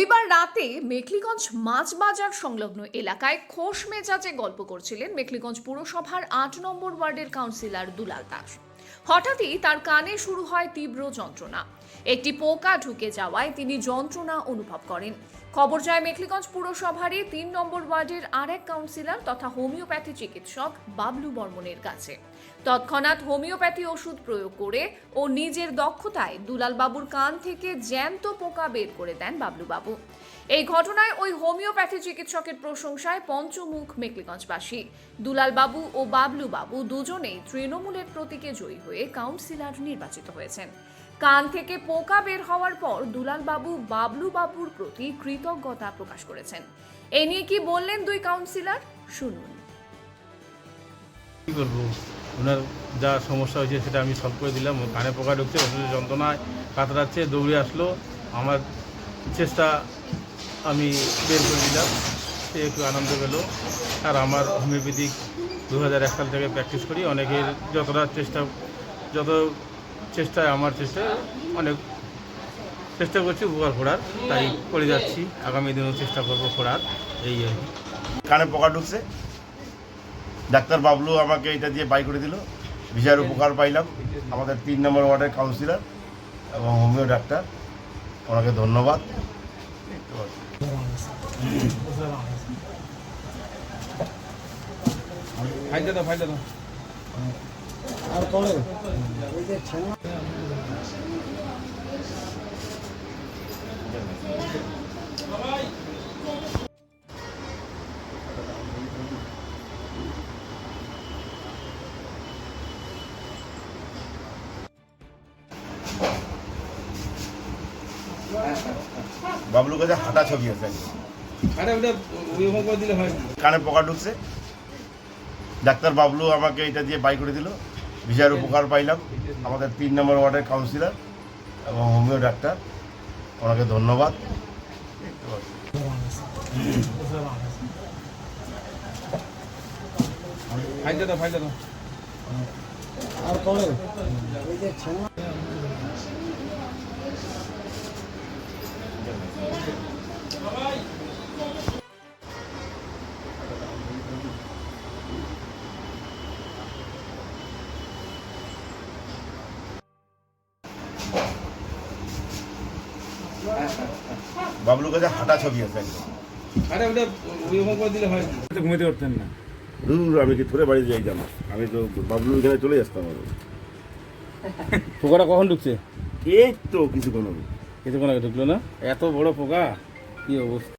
রবিবার রাতে মেখলিগঞ্জ মাছ বাজার সংলগ্ন এলাকায় খোশ মেজাজে গল্প করছিলেন মেখলিগঞ্জ পুরসভার ৮ নম্বর ওয়ার্ডের কাউন্সিলর দুলাল দাস। হঠাৎই তার কানে শুরু হয় তীব্র যন্ত্রণা। একটি পোকা ঢুকে যাওয়ায় তিনি যন্ত্রণা অনুভব করেন। খবর যায় মেখলিগঞ্জ পুরসভারই ৩ নম্বর ওয়ার্ডের আরেক কাউন্সিলর তথা হোমিওপ্যাথি চিকিৎসক বাবলু বর্মনের কাছে। তৎক্ষণাৎ হোমিওপ্যাথি ওষুধ প্রয়োগ করে ও নিজের দক্ষতায় দুলাল বাবুর কান থেকে জ্যান্ত পোকা বের করে দেন বাবলু বাবু। এই ঘটনায় ওই হোমিওপ্যাথি চিকিৎসকের প্রশংসায় পঞ্চমুখ মেখলিগঞ্জবাসী। দুলাল বাবু ও বাবলু বাবু দুজনেই তৃণমূলের প্রতীকে জয়ী হয়ে কাউন্সিলর নির্বাচিত হয়েছেন। কান থেকে পোকা বের হওয়ার পর দুলাল বাবু বাবলু বাবুর প্রতি কৃতজ্ঞতা প্রকাশ করেছেন। এ নিয়ে কি বললেন দুই কাউন্সিলর, শুনুন। কী করবো, ওনার যা সমস্যা হয়েছে সেটা আমি সলভ করে দিলাম। কানে পোকা ঢুকছে, ওষুধের যন্ত্রণায় কাতরাচ্ছে, দৌড়ে আসলো, আমার চেষ্টা আমি বের করে দিলাম, সে একটু আনন্দ পেল। আর আমার হোমিওপ্যাথিক 2001 সাল থেকে প্র্যাকটিস করি। অনেকের যত চেষ্টায় আমার চেষ্টায় অনেক চেষ্টা করছি উপকার করার, তাই করে যাচ্ছি। আগামী দিনেও চেষ্টা করবো করার। এই কানে পোকা ঢুকছে, ডাক্তার বাবলু আমাকে এটা দিয়ে বাই করে দিল, বিশাল উপকার পাইলাম। আমাদের 3 নম্বর ওয়ার্ডের কাউন্সিলর এবং হোমিও ডাক্তার, ওনাকে ধন্যবাদ। বাবলুর কাছে হাঁটা ছবি আছে, কানে পোকা ঢুকছে, ডাক্তার বাবলু আমাকে এটা দিয়ে বাই করে দিল, বিশাল উপকার পাইলাম। আমাদের 3 নম্বর ওয়ার্ডের কাউন্সিলর এবং হোমিও ডাক্তার, ওনাকে ধন্যবাদ। বাবলুর কাছে হাঁটা ছবি আছে, ঘুমাতে পারতেন না। দূর আমি কি থরে বাড়ি যাইতাম, আমি তো বাবলুর এখানে চলে আসতাম। পোকাটা কখন ঢুকছে? এই তো কিছুক্ষণ কিছুক্ষণ আগে ঢুকলো না? এত বড় পোকা, কি অবস্থা!